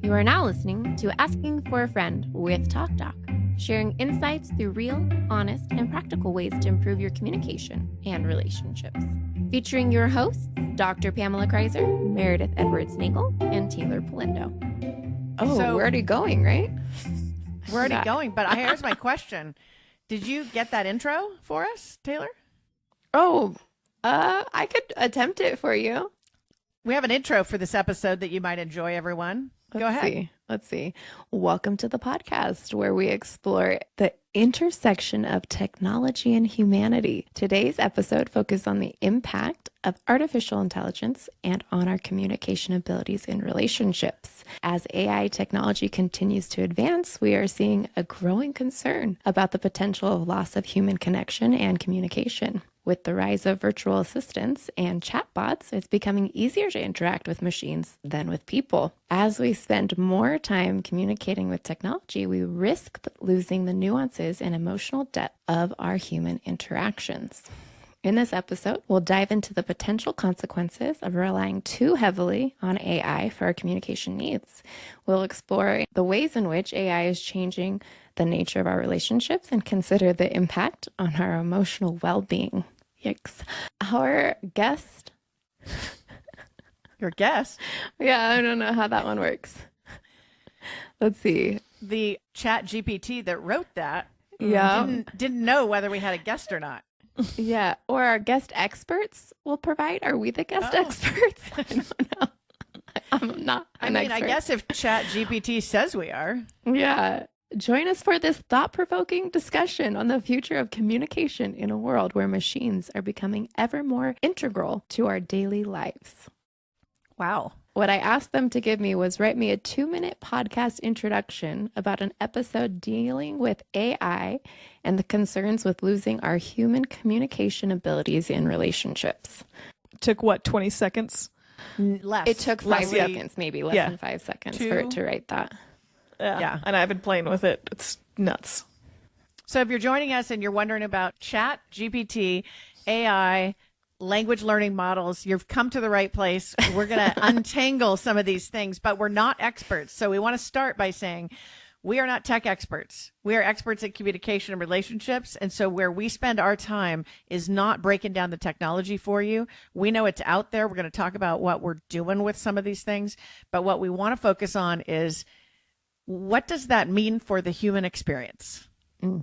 You are now listening to Asking for a Friend with TalkDoc, sharing insights through real, honest, and practical ways to improve your communication and relationships. Featuring your hosts, Dr. Pamela Kreiser, Meredith Edwards-Nagel, and Taylor Polindo. Oh, so, we're already going, right? We're already going, but here's my question. Did you get that intro for us, Taylor? Oh, I could attempt it for you. We have an intro for this episode that you might enjoy, everyone. Go ahead. Let's see. Welcome to the podcast where we explore the intersection of technology and humanity. Today's episode focuses on the impact of artificial intelligence and on our communication abilities in relationships. As AI technology continues to advance, we are seeing a growing concern about the potential loss of human connection and communication. With the rise of virtual assistants and chatbots, it's becoming easier to interact with machines than with people. As we spend more time communicating with technology, we risk losing the nuances and emotional depth of our human interactions. In this episode, we'll dive into the potential consequences of relying too heavily on AI for our communication needs. We'll explore the ways in which AI is changing the nature of our relationships and consider the impact on our emotional well-being. Yikes. Our guest. Your guest? Yeah, I don't know how that one works. Let's see. The ChatGPT that wrote that didn't know whether we had a guest or not. Yeah, or our guest experts will provide. Are we the guest experts? I don't know. I'm not an expert. I guess if ChatGPT says we are. Yeah. Join us for this thought-provoking discussion on the future of communication in a world where machines are becoming ever more integral to our daily lives. Wow. What I asked them to give me was write me a 2-minute podcast introduction about an episode dealing with AI and the concerns with losing our human communication abilities in relationships. Took what, 20 seconds? Less. It took 5 seconds, maybe less than 5 seconds for it to write that. Yeah. And I've been playing with it. It's nuts. So if you're joining us and you're wondering about Chat, GPT, AI, language learning models, you've come to the right place. We're going to untangle some of these things, but we're not experts. So we want to start by saying we are not tech experts. We are experts at communication and relationships. And so where we spend our time is not breaking down the technology for you. We know it's out there. We're going to talk about what we're doing with some of these things. But what we want to focus on is what does that mean for the human experience,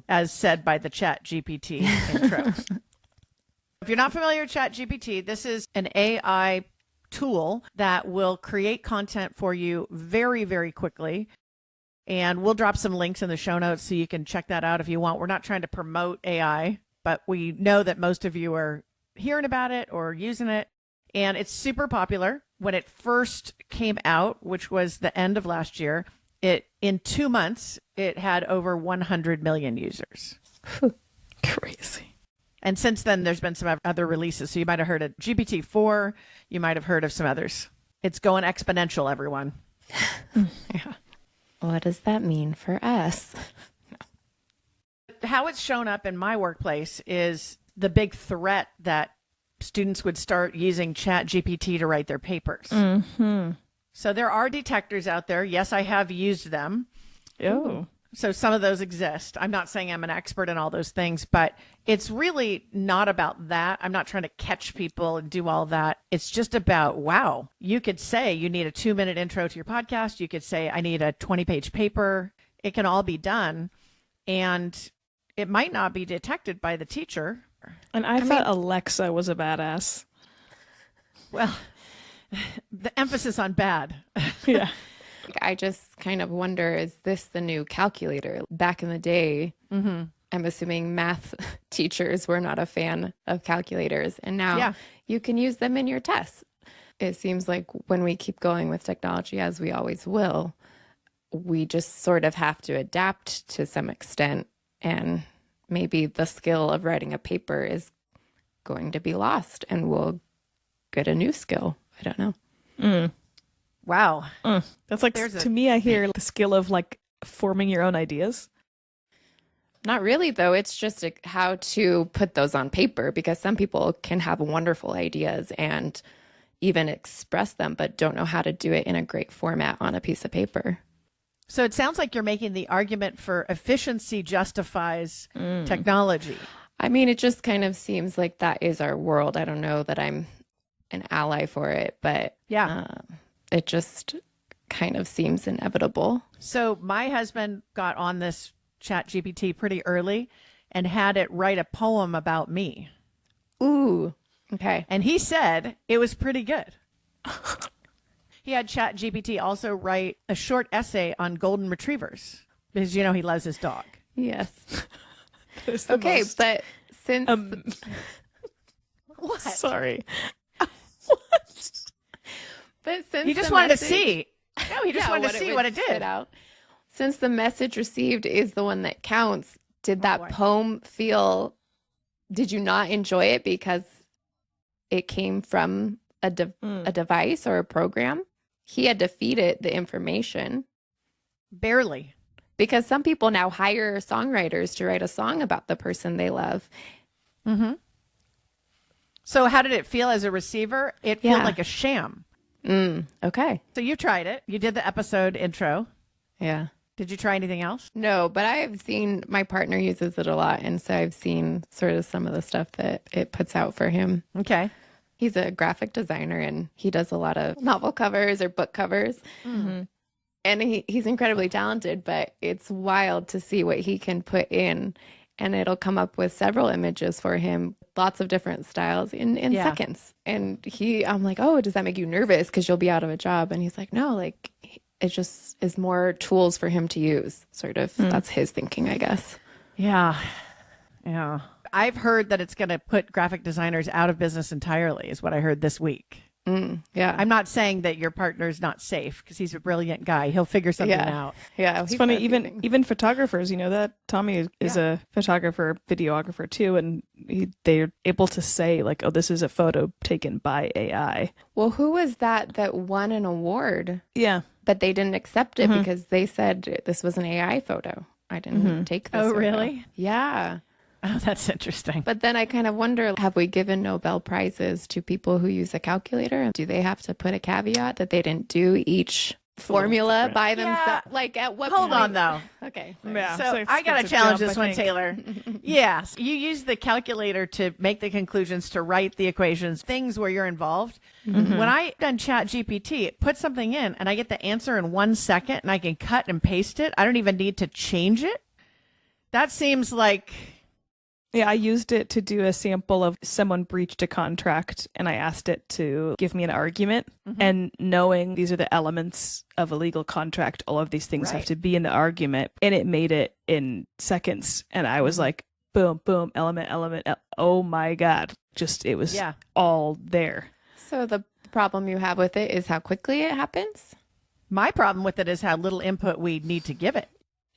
as said by the ChatGPT intro? If you're not familiar with ChatGPT, this is an AI tool that will create content for you very, very quickly. And we'll drop some links in the show notes so you can check that out if you want. We're not trying to promote AI, but we know that most of you are hearing about it or using it. And it's super popular. When it first came out, which was the end of last year, in 2 months, it had over 100 million users. Crazy. And since then, there's been some other releases. So you might have heard of GPT-4. You might have heard of some others. It's going exponential, everyone. Yeah. What does that mean for us? How it's shown up in my workplace is the big threat that students would start using ChatGPT to write their papers. Mm-hmm. So there are detectors out there. Yes, I have used them. Oh. So some of those exist. I'm not saying I'm an expert in all those things, but it's really not about that. I'm not trying to catch people and do all that. It's just about, wow, you could say you need a 2-minute intro to your podcast. You could say, I need a 20-page paper. It can all be done. And it might not be detected by the teacher. And I thought Alexa was a badass. Well, the emphasis on bad. Yeah. I just kind of wonder, is this the new calculator? Back in the day, I'm assuming math teachers were not a fan of calculators. And now you can use them in your tests. It seems like when we keep going with technology, as we always will, we just sort of have to adapt to some extent. And maybe the skill of writing a paper is going to be lost and we'll get a new skill. I don't know. Wow. That's like, to me, I hear the skill of like forming your own ideas. Not really, though. It's just how to put those on paper, because some people can have wonderful ideas and even express them, but don't know how to do it in a great format on a piece of paper. So it sounds like you're making the argument for efficiency justifies technology. I mean, it just kind of seems like that is our world. I don't know that I'm an ally for it, but it just kind of seems inevitable. So my husband got on this ChatGPT pretty early and had it write a poem about me. Ooh, okay. And he said it was pretty good. He had ChatGPT also write a short essay on golden retrievers because, you know, he loves his dog. Yes. Okay, but since... What? Sorry. What? But since he just wanted to see. No, he just wanted to see what it did. Out. Since the message received is the one that counts, did that poem feel... Did you not enjoy it because it came from a device or a program? He had to feed it the information. Barely. Because some people now hire songwriters to write a song about the person they love. Mm-hmm. So how did it feel as a receiver? It felt like a sham. Okay. So you tried it. You did the episode intro. Yeah. Did you try anything else? No, but I've seen my partner uses it a lot. And so I've seen sort of some of the stuff that it puts out for him. Okay. He's a graphic designer and he does a lot of novel covers or book covers. Mm-hmm. And he's incredibly talented, but it's wild to see what he can put in. And it'll come up with several images for him, lots of different styles in seconds. And I'm like, oh, does that make you nervous? Because you'll be out of a job. And he's like, no, like it just is more tools for him to use. Sort of. That's his thinking, I guess. Yeah. Yeah. I've heard that it's going to put graphic designers out of business entirely, is what I heard this week. Yeah. I'm not saying that your partner's not safe because he's a brilliant guy. He'll figure something out. Yeah. It's funny, even photographers, you know that? Tommy is a photographer, videographer too, and they're able to say like, oh, this is a photo taken by AI. Well, who was that won an award? Yeah. But they didn't accept it because they said this was an AI photo. I didn't take this. Oh, photo. really? Yeah. Oh, that's interesting. But then I kind of wonder, have we given Nobel Prizes to people who use a calculator? Do they have to put a caveat that they didn't do each formula by themselves? Yeah. Like at what Hold point? on, though. Okay. Yeah. So I got to challenge this one, Taylor. Yes. You use the calculator to make the conclusions, to write the equations, things where you're involved. Mm-hmm. When I done ChatGPT, it puts something in and I get the answer in 1 second and I can cut and paste it. I don't even need to change it. That seems like... Yeah, I used it to do a sample of someone breached a contract and I asked it to give me an argument. And knowing these are the elements of a legal contract, all of these things have to be in the argument. And it made it in seconds. And I was like, boom, boom, element. Oh my God. Just, it was all there. So the problem you have with it is how quickly it happens? My problem with it is how little input we need to give it.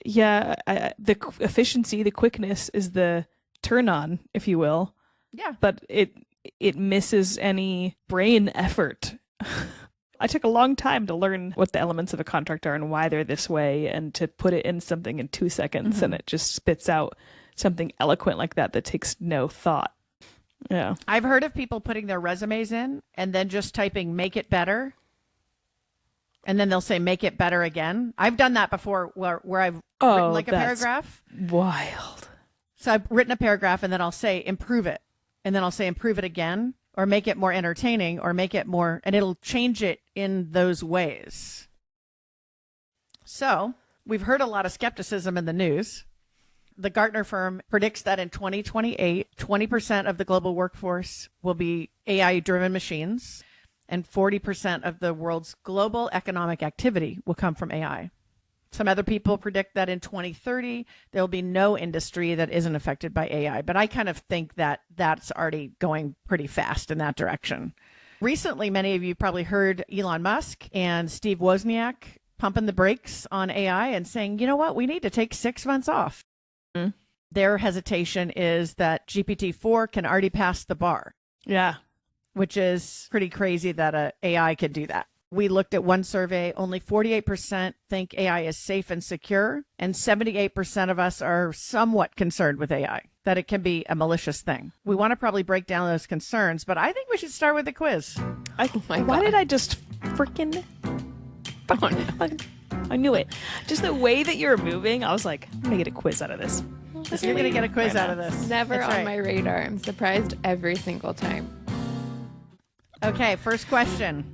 Yeah, the efficiency, the quickness is the turn on, if you will. Yeah. But it misses any brain effort. I took a long time to learn what the elements of a contract are and why they're this way, and to put it in something in 2 seconds and it just spits out something eloquent like that takes no thought. Yeah. I've heard of people putting their resumes in and then just typing "make it better," and then they'll say "make it better again." I've done that before where I've written like a paragraph. Wild. So I've written a paragraph and then I'll say "improve it," and then I'll say "improve it again," or "make it more entertaining," or "make it more," and it'll change it in those ways. So we've heard a lot of skepticism in the news. The Gartner firm predicts that in 2028, 20% of the global workforce will be AI-driven machines, and 40% of the world's global economic activity will come from AI. Some other people predict that in 2030, there will be no industry that isn't affected by AI. But I kind of think that that's already going pretty fast in that direction. Recently, many of you probably heard Elon Musk and Steve Wozniak pumping the brakes on AI and saying, you know what, we need to take 6 months off. Their hesitation is that GPT-4 can already pass the bar. Yeah. Which is pretty crazy that a AI could do that. We looked at one survey, only 48% think AI is safe and secure, and 78% of us are somewhat concerned with AI. that it can be a malicious thing. We want to probably break down those concerns, but I think we should start with the quiz. Why did I just freaking... I knew it. Just the way that you were moving, I was like, I'm going to get a quiz out of this. You're going to get a quiz out of this. Never That's on right. my radar. I'm surprised every single time. Okay, first question.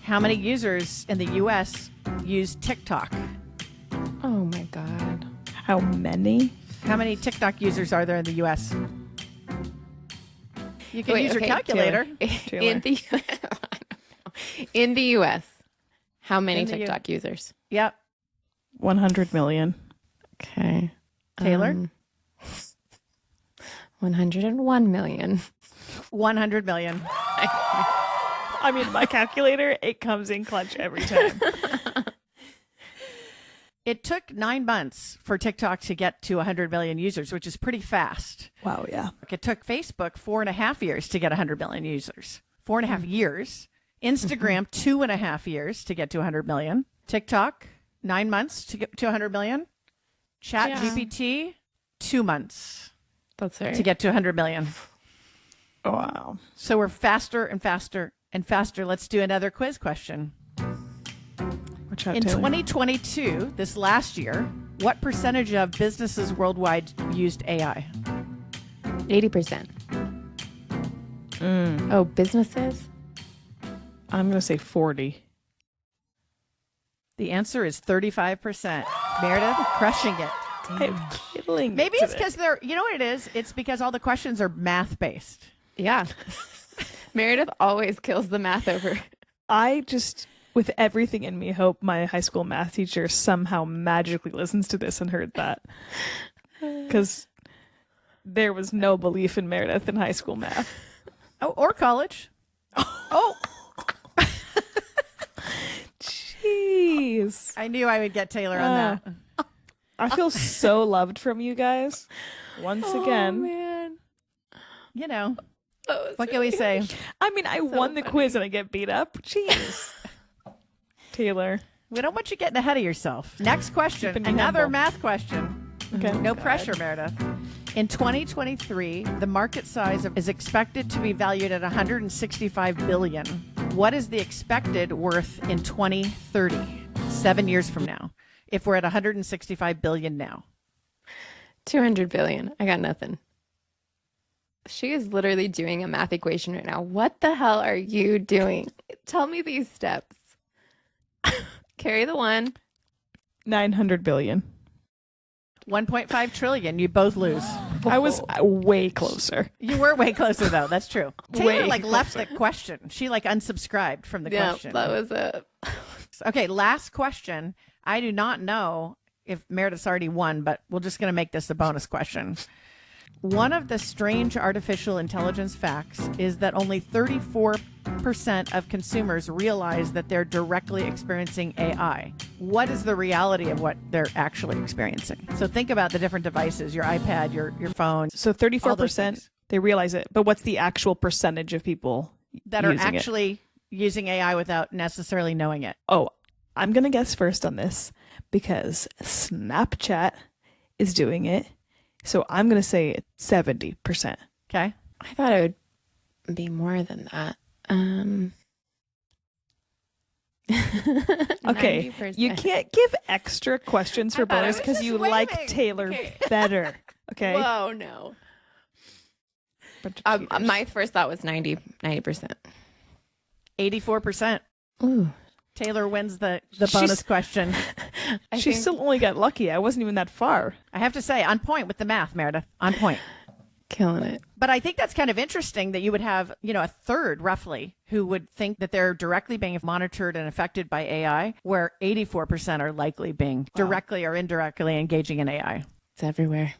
How many users in the U.S. use TikTok? Oh my God. How many? How many TikTok users are there in the U.S.? You can Wait, use your okay, calculator. Taylor. In the U.S., how many In the U- TikTok users? Yep. 100 million. Okay. Taylor? 101 million. 100 million. I mean, my calculator, it comes in clutch every time. It took 9 months for TikTok to get to 100 million users, which is pretty fast. Wow, yeah. It took Facebook 4.5 years to get 100 million users. 4.5 years. Instagram, 2.5 years to get to 100 million. TikTok, 9 months to get to 100 million. ChatGPT, 2 months That's right. to get to 100 million. Wow. So we're faster and faster and faster. Let's do another quiz question. Watch out, In Taylor. 2022, this last year, what percentage of businesses worldwide used AI? 80%. Oh, businesses? I'm going to say 40. The answer is 35%. Meredith, crushing it. I'm kidding. Maybe it's because they're, you know what it is? It's because all the questions are math-based. Yeah. Meredith always kills the math over. I just, with everything in me, hope my high school math teacher somehow magically listens to this and heard that. Because there was no belief in Meredith in high school math. Oh, or college. Oh, Jeez. I knew I would get Taylor on that. I feel so loved from you guys. Once again. Man. You know, That was what can we say? I mean, I won the quiz and I get beat up. Jeez. Taylor. We don't want you getting ahead of yourself. Next question. Keeping me Another humble. math question. Okay. No pressure, Meredith. In 2023, the market size is expected to be valued at 165 billion. What is the expected worth in 2030, 7 years from now, if we're at 165 billion now? 200 billion. I got nothing. She is literally doing a math equation right now. What the hell are you doing? Tell me these steps. Carry the one. 900 billion. 1.5 trillion. You both lose. I was way closer. You were way closer, though. That's true. Taylor, Way left the question. She, unsubscribed from the Yeah, question. that was it. Okay, last question. I do not know if Meredith's already won, but we're just going to make this a bonus question. One of the strange artificial intelligence facts is that only 34% of consumers realize that they're directly experiencing AI. What is the reality of what they're actually experiencing? So think about the different devices, your iPad, your phone, So all those 34%, things they realize it. But what's the actual percentage of people that are using it? actually using AI without necessarily knowing it. Oh, I'm going to guess first on this because Snapchat is doing it. So I'm going to say 70%. Okay. I thought it would be more than that. Okay. 90%. You can't give extra questions for I thought I bonus was because just you like waving. Taylor Okay. better. Okay. Whoa, no. Bunch of cheaters. My first thought was 90%. 84%. Ooh. Taylor wins the She's- bonus question. She still only got lucky. I wasn't even that far. I have to say, on point with the math, Meredith. On point. Killing it. But I think that's kind of interesting that you would have, a third roughly who would think that they're directly being monitored and affected by AI, where 84% are likely being directly or indirectly engaging in AI. It's everywhere.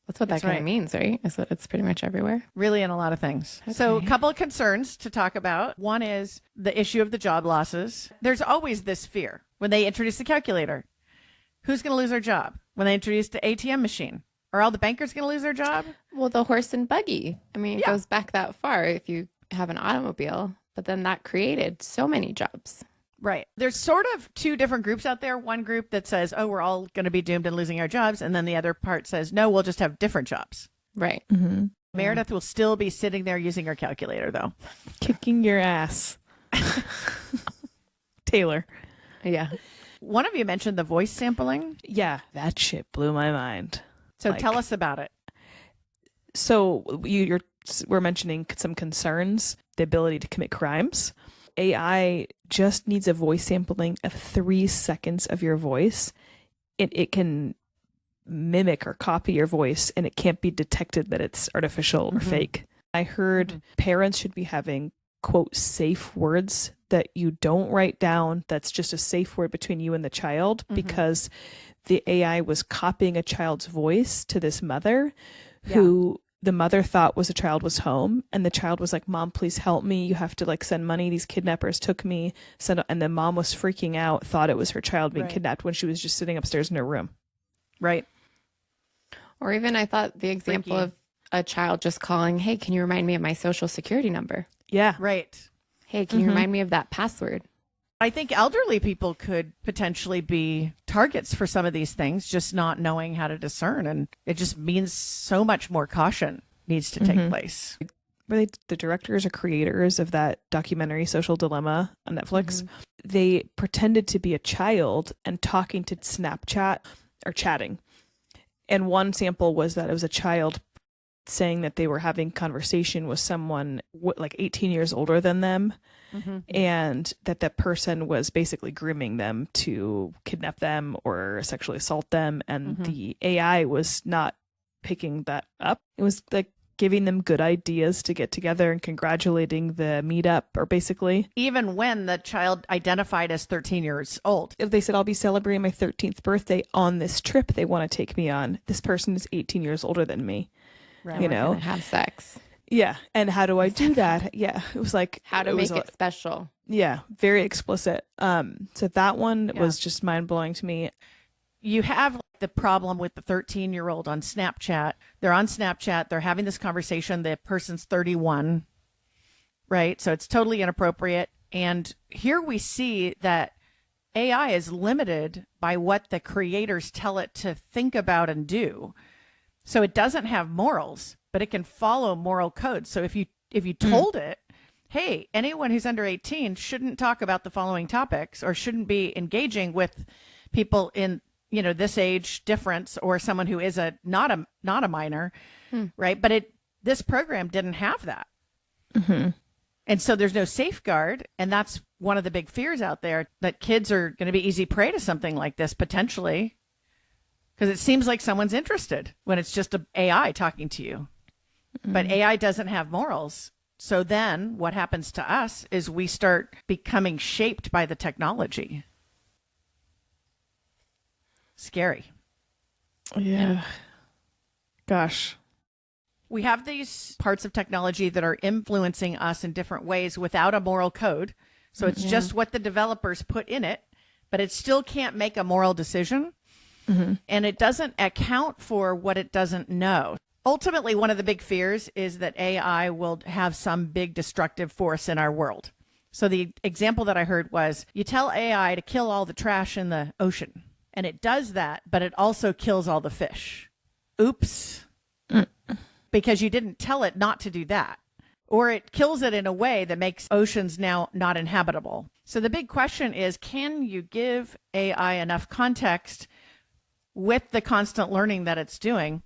That's what That's that kind right. of means, right? Is that it's pretty much everywhere. Really in a lot of things. So a couple of concerns to talk about. One is the issue of the job losses. There's always this fear when they introduce the calculator. Who's going to lose their job? When they introduce the ATM machine? Are all the bankers going to lose their job? Well, the horse and buggy. I mean, it Yeah. goes back that far if you have an automobile, but then that created so many jobs. Right. There's sort of two different groups out there. One group that says, oh, we're all going to be doomed and losing our jobs. And then the other part says, no, we'll just have different jobs. Right. Mm-hmm. Meredith will still be sitting there using her calculator, though. Kicking your ass. Taylor. Yeah. One of you mentioned the voice sampling. Yeah, that shit blew my mind. So tell us about it. So we're mentioning some concerns, the ability to commit crimes. AI just needs a voice sampling of 3 seconds of your voice. It can mimic or copy your voice, and it can't be detected that it's artificial or fake. I heard parents should be having, quote, safe words that you don't write down. That's just a safe word between you and the child, because the AI was copying a child's voice to this mother who the mother thought was a child was home, and the child was like, Mom, please help me. You have to like send money. These kidnappers took me. And the mom was freaking out, thought it was her child being kidnapped when she was just sitting upstairs in her room. Right. Or even I thought the example of a child just calling, hey, can you remind me of my social security number? Yeah. Right. Hey, can you remind me of that password? I think elderly people could potentially be targets for some of these things, just not knowing how to discern. And it just means so much more caution needs to take place. Were they the directors or creators of that documentary Social Dilemma on Netflix? They pretended to be a child and talking to Snapchat or chatting. And one sample was that it was a child saying that they were having conversation with someone like 18 years older than them, and that person was basically grooming them to kidnap them or sexually assault them. And the AI was not picking that up. It was like giving them good ideas to get together and congratulating the meetup, or basically. Even when the child identified as 13 years old. If they said, I'll be celebrating my 13th birthday on this trip they want to take me on. This person is 18 years older than me. Right. You know, have sex. Yeah. And how do I do that? Yeah. It was like, how to make it special. Yeah. Very explicit. So that one was just mind blowing to me. You have the problem with the 13-year-old on Snapchat. They're on Snapchat. They're having this conversation. The person's 31, right? So it's totally inappropriate. And here we see that AI is limited by what the creators tell it to think about and do. So it doesn't have morals, but it can follow moral codes. So if you told it, hey, anyone who's under 18 shouldn't talk about the following topics, or shouldn't be engaging with people in, you know, this age difference, or someone who is not a minor, right? But this program didn't have that. And so there's no safeguard. And that's one of the big fears out there, that kids are going to be easy prey to something like this potentially, because it seems like someone's interested when it's just an AI talking to you. But AI doesn't have morals. So then what happens to us is we start becoming shaped by the technology. Scary. Yeah. Gosh. We have these parts of technology that are influencing us in different ways without a moral code. So it's just what the developers put in it, but it still can't make a moral decision. And it doesn't account for what it doesn't know. Ultimately, one of the big fears is that AI will have some big destructive force in our world. So the example that I heard was, you tell AI to kill all the trash in the ocean, and it does that, but it also kills all the fish. Oops. Because you didn't tell it not to do that. Or it kills it in a way that makes oceans now not inhabitable. So the big question is, can you give AI enough context with the constant learning that it's doing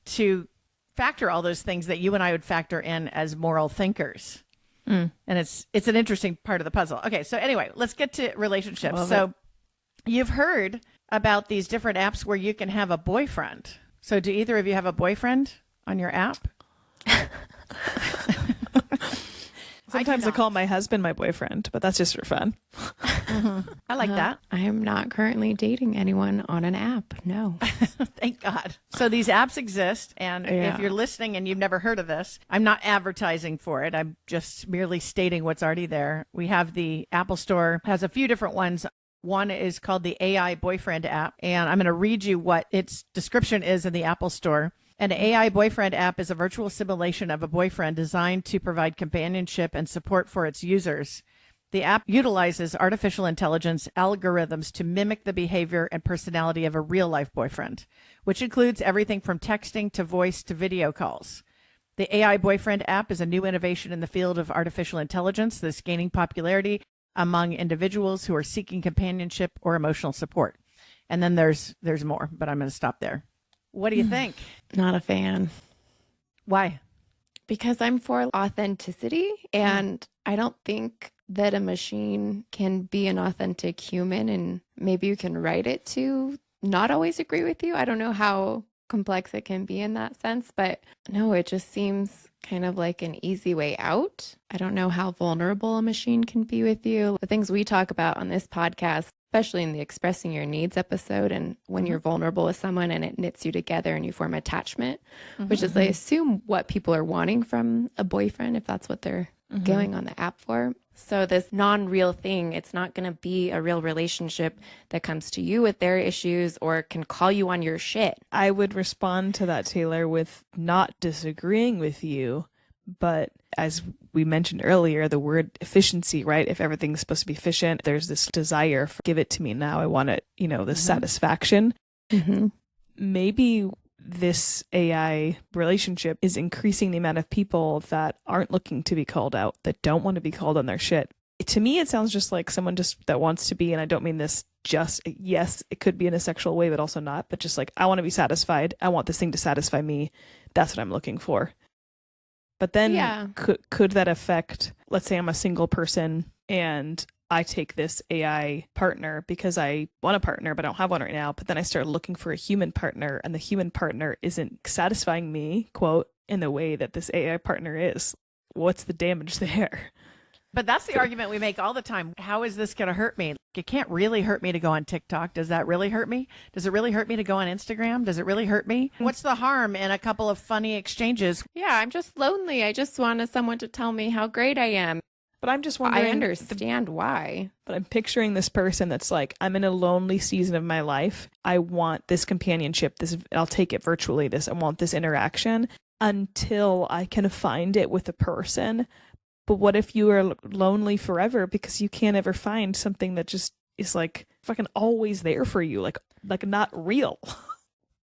to factor all those things that you and I would factor in as moral thinkers? And it's an interesting part of the puzzle. Okay, so anyway, let's get to relationships. So you've heard about these different apps where you can have a boyfriend. So do either of you have a boyfriend on your app? Sometimes I call my husband my boyfriend, but that's just for fun. I like that. I am not currently dating anyone on an app. No. Thank God. So these apps exist. And if you're listening and you've never heard of this, I'm not advertising for it. I'm just merely stating what's already there. We have the Apple Store, has a few different ones. One is called the AI Boyfriend app. And I'm going to read you what its description is in the Apple Store. An AI boyfriend app is a virtual simulation of a boyfriend designed to provide companionship and support for its users. The app utilizes artificial intelligence algorithms to mimic the behavior and personality of a real-life boyfriend, which includes everything from texting to voice to video calls. The AI Boyfriend app is a new innovation in the field of artificial intelligence that's gaining popularity among individuals who are seeking companionship or emotional support. And then there's more, but I'm going to stop there. What do you think? Not a fan. Why? Because I'm for authenticity, and I don't think that a machine can be an authentic human, and maybe you can write it to not always agree with you. I don't know how complex it can be in that sense, but no, it just seems kind of like an easy way out. I don't know how vulnerable a machine can be with you. The things we talk about on this podcast, especially in the expressing your needs episode, and when you're vulnerable with someone and it knits you together and you form attachment, which is, I assume, what people are wanting from a boyfriend, if that's what they're going on the app for. So this non-real thing, it's not going to be a real relationship that comes to you with their issues or can call you on your shit. I would respond to that, Taylor, with not disagreeing with you, but as we mentioned earlier, the word efficiency, right? If everything's supposed to be efficient, there's this desire for give it to me now. I want it, this satisfaction. Maybe this AI relationship is increasing the amount of people that aren't looking to be called out, that don't want to be called on their shit. To me, it sounds just like someone just that wants to be, and I don't mean this just, yes, it could be in a sexual way, but also not, but just like, I want to be satisfied. I want this thing to satisfy me. That's what I'm looking for. But then could that affect, let's say I'm a single person and I take this AI partner because I want a partner, but I don't have one right now. But then I start looking for a human partner, and the human partner isn't satisfying me, quote, in the way that this AI partner is. What's the damage there? But that's the argument we make all the time. How is this going to hurt me? It can't really hurt me to go on TikTok. Does that really hurt me? Does it really hurt me to go on Instagram? Does it really hurt me? What's the harm in a couple of funny exchanges? Yeah, I'm just lonely. I just want someone to tell me how great I am. But I'm just wondering. I understand why. But I'm picturing this person that's like, I'm in a lonely season of my life. I want this companionship. I'll take it virtually. I want this interaction until I can find it with a person. But what if you are lonely forever because you can't ever find something that just is like fucking always there for you, like not real?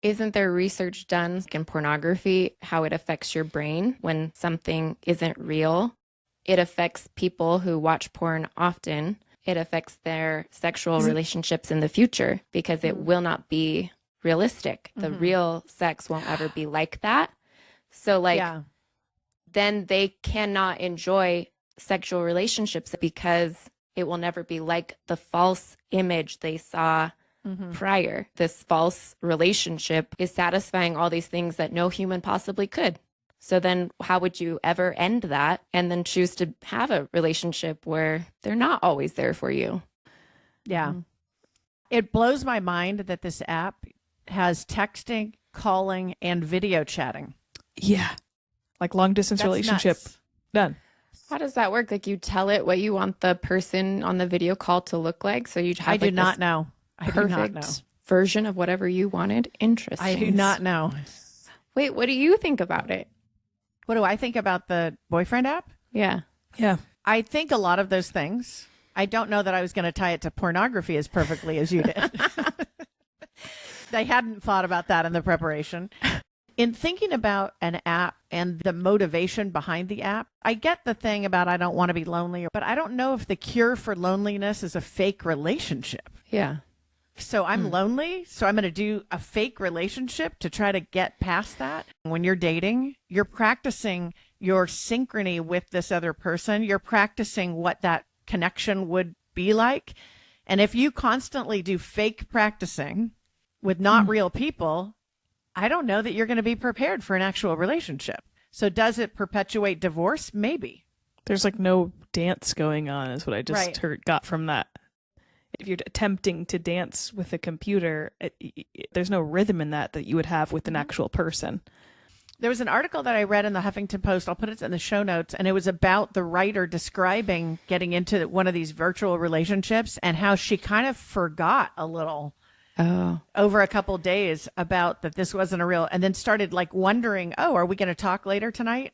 Isn't there research done in pornography, how it affects your brain when something isn't real? It affects people who watch porn often. It affects their sexual relationships in the future because it will not be realistic. The real sex won't ever be like that. So then they cannot enjoy sexual relationships because it will never be like the false image they saw prior. This false relationship is satisfying all these things that no human possibly could. So then how would you ever end that and then choose to have a relationship where they're not always there for you? Yeah. It blows my mind that this app has texting, calling, and video chatting. Yeah. Like long distance relationship. Nuts. Done. How does that work? Like you tell it what you want the person on the video call to look like? So you have I do not know. I do not know. Version of whatever you wanted? Interesting. I do not know. Wait, what do you think about it? What do I think about the boyfriend app? Yeah. Yeah. I think a lot of those things. I don't know that I was going to tie it to pornography as perfectly as you did. I hadn't thought about that in the preparation. In thinking about an app and the motivation behind the app, I get the thing about I don't want to be lonely, but I don't know if the cure for loneliness is a fake relationship. Yeah. So I'm lonely, so I'm going to do a fake relationship to try to get past that. When you're dating, you're practicing your synchrony with this other person. You're practicing what that connection would be like. And if you constantly do fake practicing with not real people, I don't know that you're going to be prepared for an actual relationship. So does it perpetuate divorce? Maybe. There's like no dance going on is what I just got from that. If you're attempting to dance with a computer, there's no rhythm in that you would have with an actual person. There was an article that I read in the Huffington Post. I'll put it in the show notes. And it was about the writer describing getting into one of these virtual relationships and how she kind of forgot a little over a couple days about that this wasn't a real, and then started like wondering, oh, are we going to talk later tonight?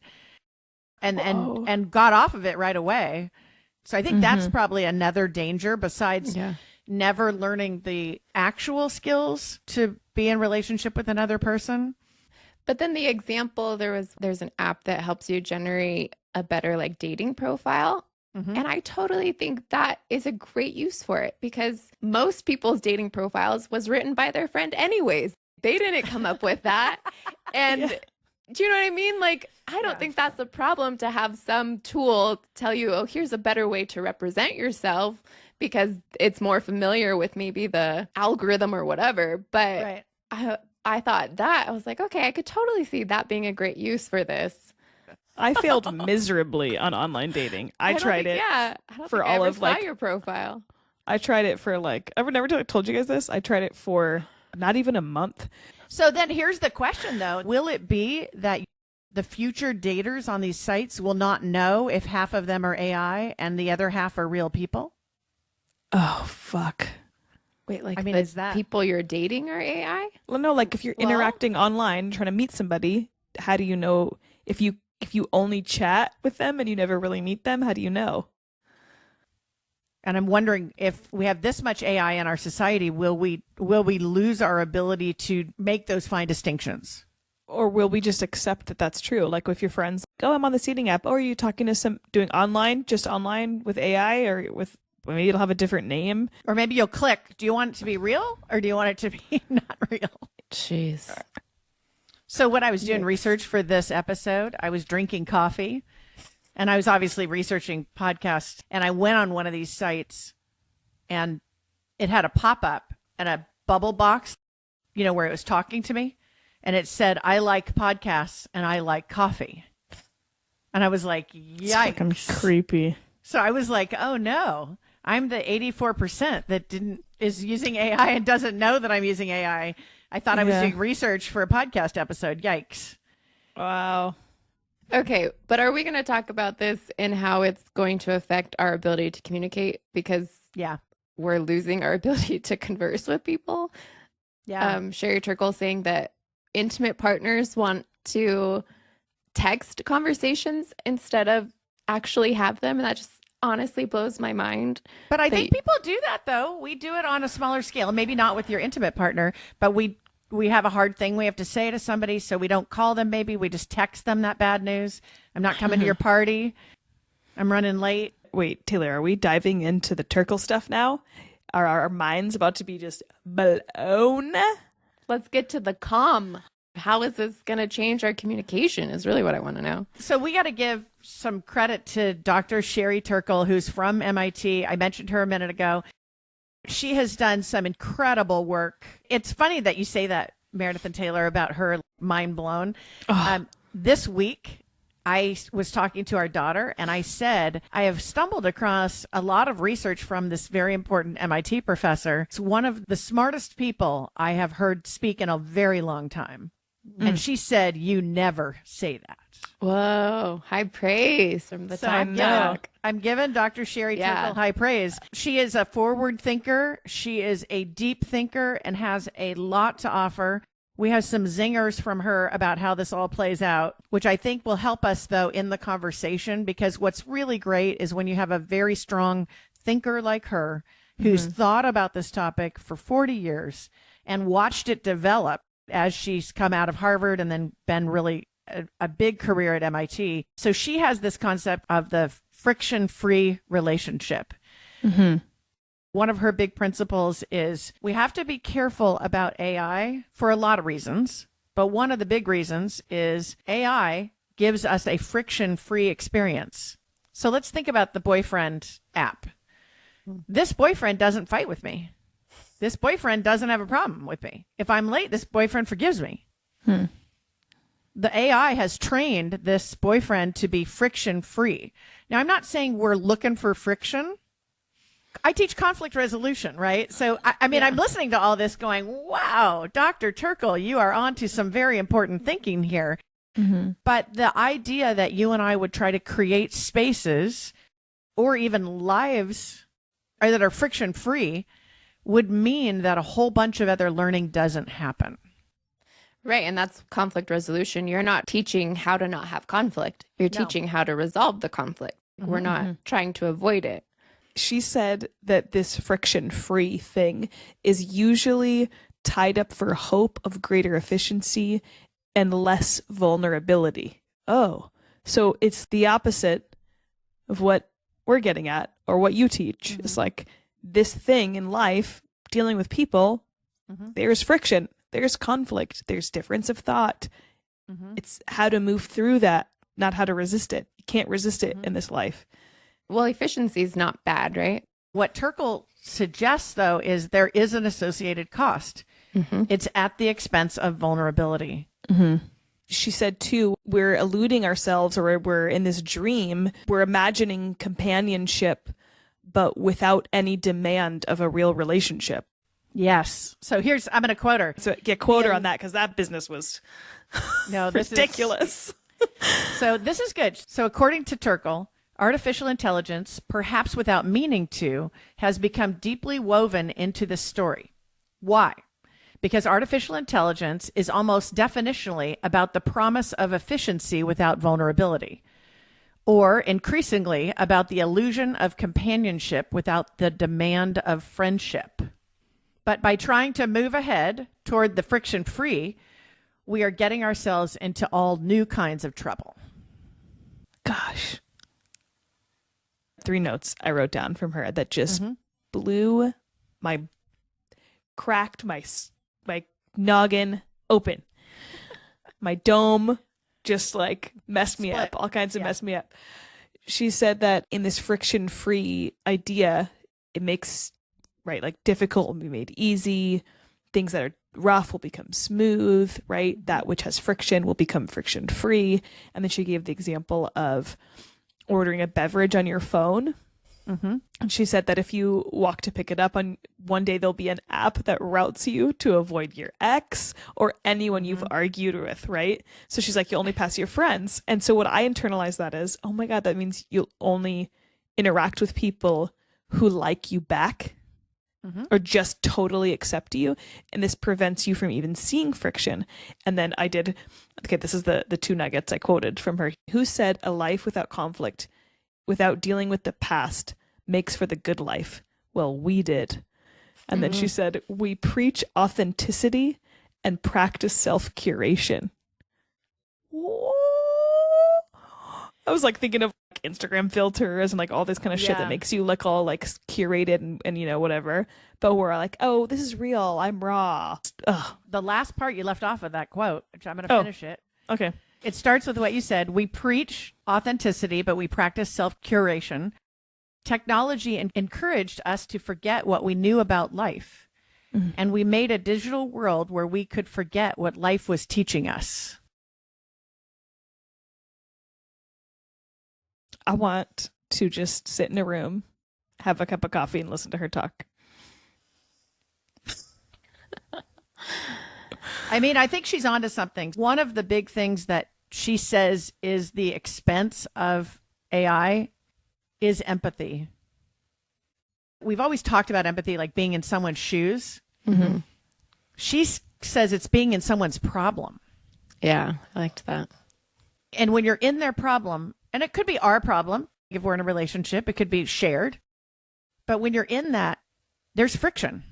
And got off of it right away. So I think that's probably another danger besides never learning the actual skills to be in relationship with another person. But then the example, there's an app that helps you generate a better like dating profile. And I totally think that is a great use for it because most people's dating profiles was written by their friend anyways. They didn't come up with that. And do you know what I mean? Like, I don't think that's a problem to have some tool tell you, oh, here's a better way to represent yourself because it's more familiar with maybe the algorithm or whatever. But I thought that, I was like, okay, I could totally see that being a great use for this. I failed miserably on online dating. I tried it for all of like your profile. I tried it for like, I've never told you guys this. I tried it for not even a month. So then here's the question though. Will it be that the future daters on these sites will not know if half of them are AI and the other half are real people? Oh, fuck. Wait, like, I mean, is that people you're dating are AI? Well, no, like if you're interacting online, trying to meet somebody, how do you know if you only chat with them and you never really meet them? How do you know? And I'm wondering if we have this much AI in our society, will we lose our ability to make those fine distinctions? Or will we just accept that that's true? Like with your friends, oh, I'm on the seating app. Oh, are you talking to doing online, just online with AI or with, maybe it'll have a different name. Or maybe you'll click, do you want it to be real or do you want it to be not real? Jeez. So when I was doing research for this episode, I was drinking coffee and I was obviously researching podcasts, and I went on one of these sites and it had a pop-up and a bubble box, you know, where it was talking to me, and it said, I like podcasts and I like coffee. And I was like, yikes. It's fucking creepy. So I was like, oh no, I'm the 84% that is using AI and doesn't know that I'm using AI. I thought I was doing research for a podcast episode. Yikes. Wow. Okay, but are we going to talk about this and how it's going to affect our ability to communicate? Because we're losing our ability to converse with people. Yeah. Sherry Turkle saying that intimate partners want to text conversations instead of actually have them. And that just honestly blows my mind. But I think people do that, though. We do it on a smaller scale, maybe not with your intimate partner, but we have a hard thing we have to say to somebody, so we don't call them. Maybe we just text them that bad news. I'm not coming to your party. I'm running late. Wait, Taylor, are we diving into the Turkle stuff now? Are our minds about to be just blown? Let's get to the calm. How is this going to change our communication is really what I want to know. So we got to give some credit to Dr. Sherry Turkle, who's from MIT. I mentioned her a minute ago. She has done some incredible work. It's funny that you say that, Meredith and Taylor, about her mind blown. This week, I was talking to our daughter and I said, I have stumbled across a lot of research from this very important MIT professor. It's one of the smartest people I have heard speak in a very long time. And she said, you never say that. Whoa, high praise from the TalkDoc. I'm giving Dr. Sherry Turkle high praise. She is a forward thinker. She is a deep thinker and has a lot to offer. We have some zingers from her about how this all plays out, which I think will help us, though, in the conversation, because what's really great is when you have a very strong thinker like her who's thought about this topic for 40 years and watched it develop as she's come out of Harvard and then been really a big career at MIT. So she has this concept of the friction-free relationship. One of her big principles is we have to be careful about AI for a lot of reasons. But one of the big reasons is AI gives us a friction-free experience. So let's think about the boyfriend app. This boyfriend doesn't fight with me. This boyfriend doesn't have a problem with me. If I'm late, this boyfriend forgives me. The AI has trained this boyfriend to be friction-free. Now, I'm not saying we're looking for friction. I teach conflict resolution, right? So, I mean, I'm listening to all this going, wow, Dr. Turkle, you are onto some very important thinking here. But the idea that you and I would try to create spaces or even lives that are friction-free would mean that a whole bunch of other learning doesn't happen. Right. And that's conflict resolution. You're not teaching how to not have conflict. You're teaching how to resolve the conflict. We're not trying to avoid it. She said that this friction-free thing is usually tied up for hope of greater efficiency and less vulnerability. Oh, so it's the opposite of what we're getting at or what you teach. It's like this thing in life, dealing with people, there's friction, there's conflict, there's difference of thought. It's how to move through that, not how to resist it. You can't resist it in this life. Well, efficiency is not bad, right? What Turkle suggests, though, is there is an associated cost. It's at the expense of vulnerability. She said, too, we're eluding ourselves, or we're in this dream. We're imagining companionship, but without any demand of a real relationship. Yes. So I'm going to quote her. So get quote her on that, because that business was ridiculous. So this is good. So according to Turkle, artificial intelligence, perhaps without meaning to, has become deeply woven into the story. Why? Because artificial intelligence is almost definitionally about the promise of efficiency without vulnerability, or increasingly about the illusion of companionship without the demand of friendship. But by trying to move ahead toward the friction-free, we are getting ourselves into all new kinds of trouble. Gosh. 3 notes I wrote down from her that just cracked my noggin open. My dome just like messed me up, all kinds of messed me up. She said that in this friction-free idea, it makes, right, like difficult will be made easy. Things that are rough will become smooth, right? That which has friction will become friction-free. And then she gave the example of ordering a beverage on your phone. And she said that if you walk to pick it up on one day, there'll be an app that routes you to avoid your ex or anyone you've argued with, right? So she's like, you only pass your friends. And so what I internalize that is, oh my God, that means you'll only interact with people who like you back or just totally accept you. And this prevents you from even seeing friction. And then this is the 2 nuggets I quoted from her. Who said a life without conflict, without dealing with the past, makes for the good life? Well, we did. And then she said, we preach authenticity and practice self-curation. I was like thinking of like Instagram filters and like all this kind of shit that makes you look all like curated and you know, whatever. But we're like, oh, this is real. I'm raw. Ugh. The last part you left off of that quote, which I'm going to finish it. Okay. It starts with what you said. We preach authenticity, but we practice self-curation. Technology encouraged us to forget what we knew about life. And we made a digital world where we could forget what life was teaching us. I want to just sit in a room, have a cup of coffee, and listen to her talk. I mean, I think she's onto something. One of the big things that she says is the expense of AI is empathy. We've always talked about empathy like being in someone's shoes. She says it's being in someone's problem. Yeah, I liked that. And when you're in their problem, and it could be our problem, if we're in a relationship, it could be shared. But when you're in that, there's friction.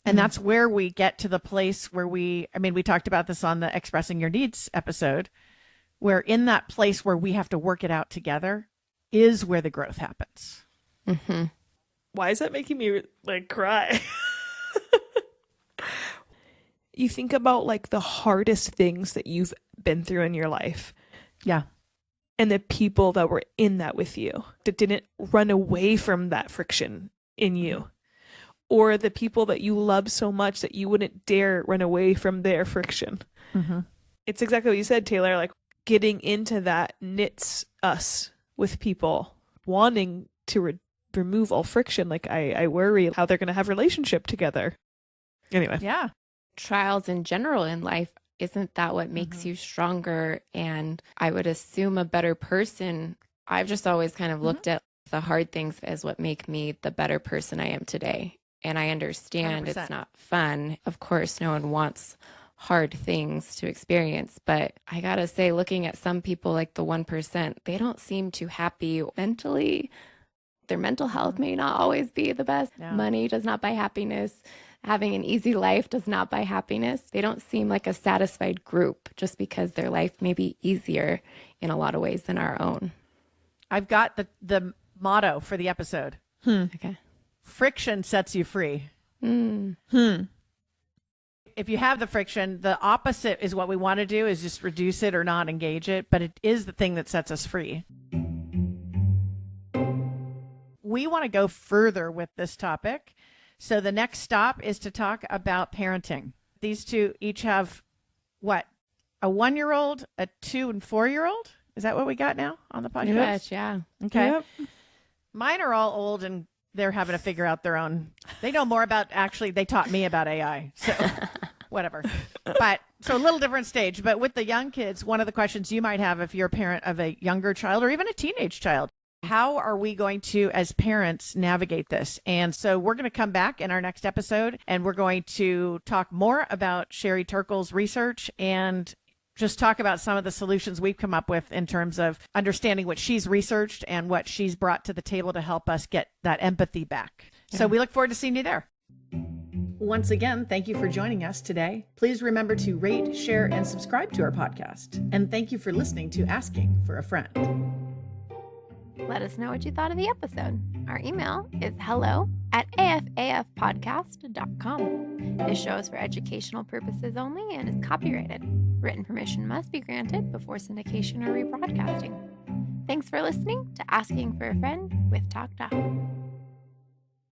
And that's where we get to the place where we talked about this on the Expressing Your Needs episode, where in that place where we have to work it out together is where the growth happens. Why is that making me like cry? You think about like the hardest things that you've been through in your life. Yeah. And the people that were in that with you that didn't run away from that friction in you. Or the people that you love so much that you wouldn't dare run away from their friction. It's exactly what you said, Taylor. Like getting into that knits us with people wanting to remove all friction. Like I worry how they're going to have relationship together. Anyway. Yeah. Trials in general in life, isn't that what makes you stronger? And I would assume a better person. I've just always kind of looked at the hard things as what make me the better person I am today. And I understand 100%. It's not fun. Of course, no one wants hard things to experience. But I gotta say, looking at some people like the 1%, they don't seem too happy mentally. Their mental health may not always be the best. Yeah. Money does not buy happiness. Having an easy life does not buy happiness. They don't seem like a satisfied group just because their life may be easier in a lot of ways than our own. I've got the motto for the episode. Okay. Friction sets you free. If you have the friction, the opposite is what we want to do, is just reduce it or not engage it. But it is the thing that sets us free. We want to go further with this topic. So the next stop is to talk about parenting. These two each have what? A 1-year-old, a 2 and 4-year-old? Is that what we got now on the podcast? Yes, yeah. Okay. Yep. Mine are all old and they're having to figure out their own. They know more about, actually, they taught me about AI. So whatever. But so a little different stage. But with the young kids, one of the questions you might have if you're a parent of a younger child or even a teenage child, how are we going to, as parents, navigate this? And so we're going to come back in our next episode and we're going to talk more about Sherry Turkle's research and just talk about some of the solutions we've come up with in terms of understanding what she's researched and what she's brought to the table to help us get that empathy back. Yeah. So we look forward to seeing you there. Once again, thank you for joining us today. Please remember to rate, share, and subscribe to our podcast. And thank you for listening to Asking for a Friend. Let us know what you thought of the episode. Our email is hello@afafpodcast.com. This show is for educational purposes only and is copyrighted. Written permission must be granted before syndication or rebroadcasting. Thanks for listening to Asking for a Friend with TalkDoc.